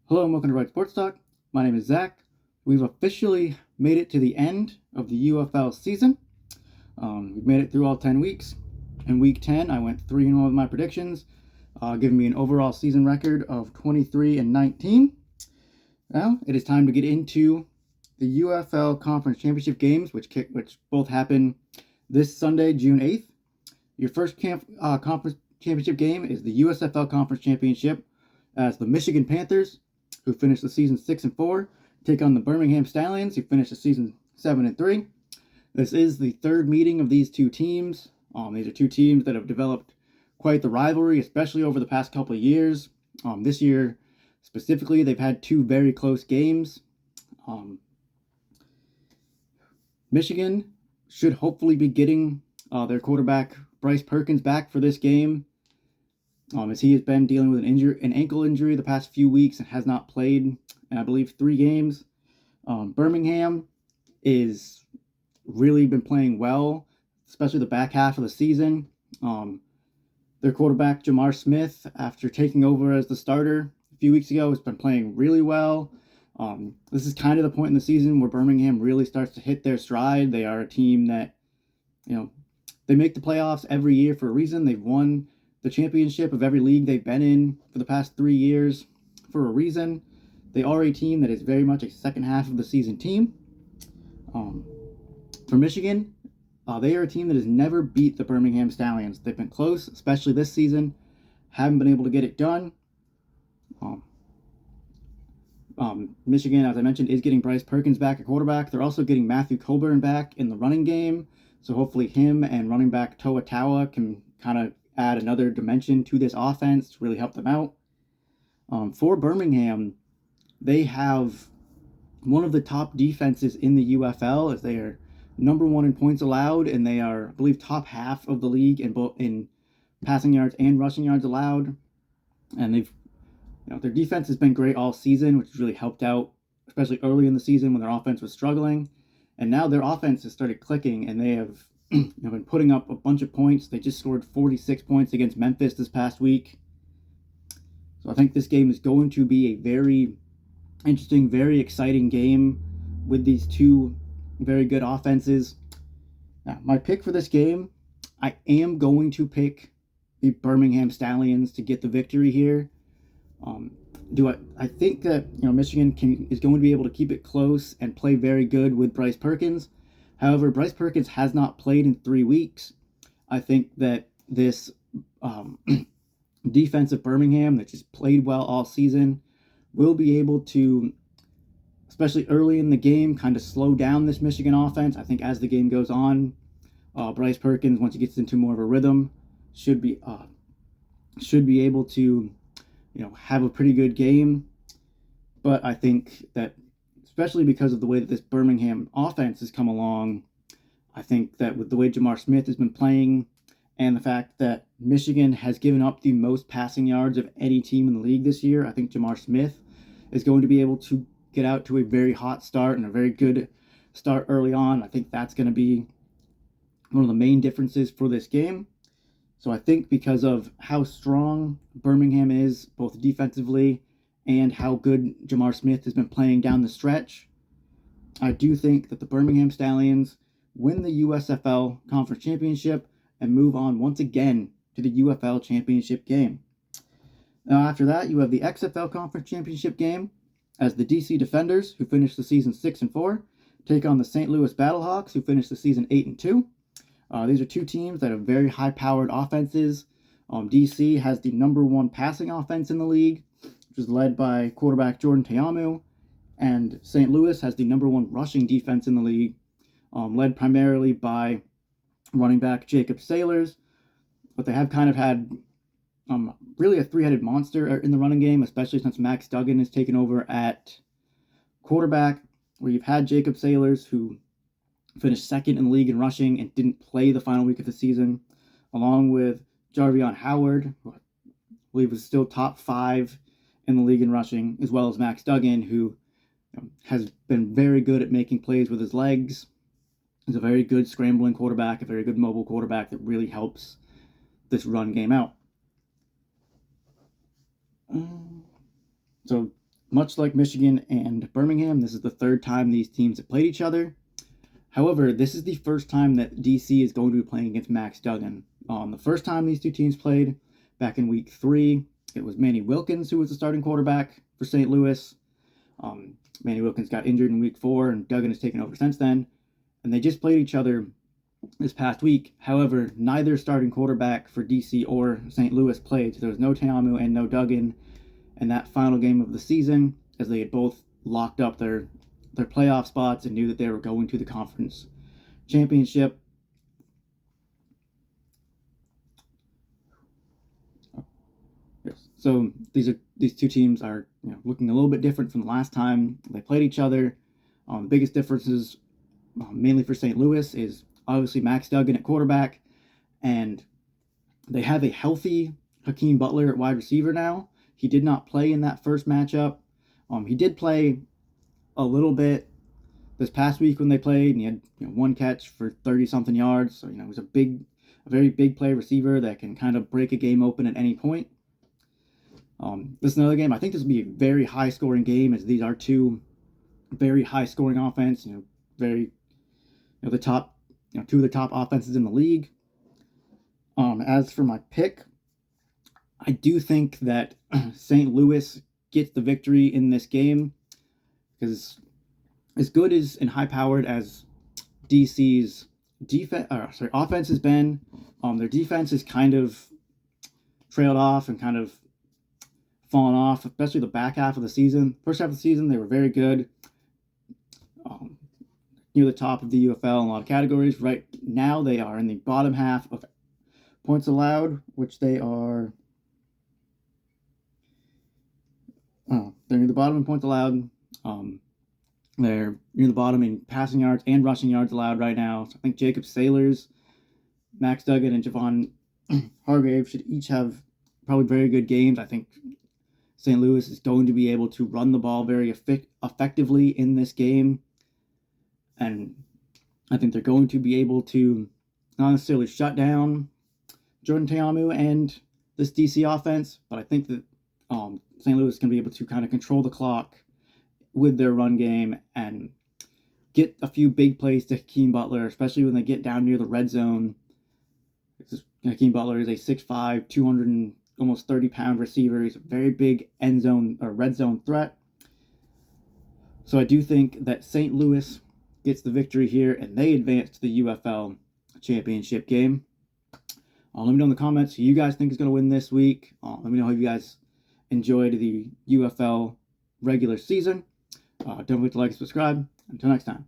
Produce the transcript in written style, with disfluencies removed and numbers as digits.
Hello and welcome to Right Sports Talk. My name is Zach. We've officially made it to the end of the UFL season. We've made it through all 10 weeks. In week 10, I went 3-0 with my predictions, giving me an overall season record of 23-19. Now it is time to get into the UFL Conference Championship Games, which both happen this Sunday, June 8th. Your first conference championship game is the USFL Conference Championship, as the Michigan Panthers, who finished the season 6-4, take on the Birmingham Stallions, who finished the season 7-3. This is the third meeting of these two teams. These are two teams that have developed quite the rivalry, especially over the past couple of years. This year, specifically, they've had two very close games. Michigan should hopefully be getting their quarterback Bryce Perkins back for this game, as he has been dealing with an ankle injury the past few weeks and has not played in, I believe, 3 games. Birmingham is really been playing well, especially the back half of the season. Their quarterback, Jamar Smith, after taking over as the starter a few weeks ago, has been playing really well. This is kind of the point in the season where Birmingham really starts to hit their stride. They are a team that, they make the playoffs every year for a reason. They've won the championship of every league they've been in for the past 3 years for a reason. They are a team that is very much a second half of the season team. For Michigan, they are a team that has never beat the Birmingham Stallions. They've been close, especially this season. Haven't been able to get it done. Michigan, as I mentioned, is getting Bryce Perkins back at quarterback. They're also getting Matthew Coburn back in the running game. So hopefully him and running back Toa Tawa can kind of add another dimension to this offense to really help them out. For Birmingham, they have one of the top defenses in the UFL, as they are number 1 in points allowed, and they are, I believe, top half of the league in both in passing yards and rushing yards allowed. And their defense has been great all season, which has really helped out, especially early in the season when their offense was struggling. And now their offense has started clicking, and they have been putting up a bunch of points. They just scored 46 points against Memphis this past week. So I think this game is going to be a very interesting, very exciting game with these two very good offenses. Now, my pick for this game, I am going to pick the Birmingham Stallions to get the victory here. I think that Michigan is going to be able to keep it close and play very good with Bryce Perkins. However, Bryce Perkins has not played in 3 weeks. I think that this defense of Birmingham that just played well all season will be able to, especially early in the game, kind of slow down this Michigan offense. I think as the game goes on, Bryce Perkins, once he gets into more of a rhythm, should be able to have a pretty good game. But I think that, especially because of the way that this Birmingham offense has come along, I think that with the way Jamar Smith has been playing and the fact that Michigan has given up the most passing yards of any team in the league this year, I think Jamar Smith is going to be able to get out to a very hot start and a very good start early on. I think that's going to be one of the main differences for this game. So I think because of how strong Birmingham is, both defensively and how good Jamar Smith has been playing down the stretch, I do think that the Birmingham Stallions win the USFL Conference Championship and move on once again to the UFL Championship game. Now after that, you have the XFL Conference Championship game, as the DC Defenders, who finished the season 6-4, take on the St. Louis Battlehawks, who finished the season 8-2. These are two teams that have very high-powered offenses. DC has the number 1 passing offense in the league, which is led by quarterback Jordan Teamu, and St. Louis has the number 1 rushing defense in the league, led primarily by running back Jacob Sailors. But they have kind of had really a 3-headed monster in the running game, especially since Max Duggan has taken over at quarterback, where you've had Jacob Sailors, who finished 2nd in the league in rushing and didn't play the final week of the season, along with Jarvion Howard, who I believe was still top 5 in the league in rushing, as well as Max Duggan, who has been very good at making plays with his legs. He's a very good scrambling quarterback, a very good mobile quarterback that really helps this run game out. So Much like Michigan and Birmingham, this is the third time these teams have played each other. However, this is the first time that DC is going to be playing against Max Duggan. The first time these two teams played, back in week 3, it was Manny Wilkins who was the starting quarterback for St. Louis. Manny Wilkins got injured in week 4, and Duggan has taken over since then. And they just played each other this past week. However, neither starting quarterback for DC or St. Louis played, so there was no Teamu and no Duggan in that final game of the season, as they had both locked up their playoff spots and knew that they were going to the conference championship. Yes. So these two teams are looking a little bit different from the last time they played each other. The biggest differences, mainly for St. Louis, is obviously Max Duggan at quarterback, and they have a healthy Hakeem Butler at wide receiver now. He did not play in that first matchup. He did play a little bit this past week when they played, and he had one catch for 30-something yards. So, he was a very big play receiver that can kind of break a game open at any point. This is another game. I think this will be a very high-scoring game, as these are two very high-scoring offense. The top, two of the top offenses in the league. As for my pick, I do think that St. Louis gets the victory in this game, because as good as and high-powered as DC's offense has been, their defense has kind of trailed off and kind of fallen off, especially the back half of the season. First half of the season, they were very good, near the top of the UFL in a lot of categories. Right now, they are in the bottom half of points allowed, which they are. They're near the bottom in points allowed. They're near the bottom in passing yards and rushing yards allowed right now. So I think Jacob Sailors, Max Duggan, and Javon Hargrave should each have probably very good games. I think St. Louis is going to be able to run the ball very effectively in this game. And I think they're going to be able to not necessarily shut down Jordan Teamu and this DC offense, but I think that St. Louis is going to be able to kind of control the clock with their run game and get a few big plays to Hakeem Butler, especially when they get down near the red zone. Hakeem Butler is a 6'5", 200 and almost 30-pound receiver. He's a very big end zone or red zone threat. So I do think that St. Louis gets the victory here, and they advance to the UFL Championship game. Let me know in the comments who you guys think is going to win this week. Let me know if you guys enjoyed the UFL regular season. Don't forget to like and subscribe. Until next time.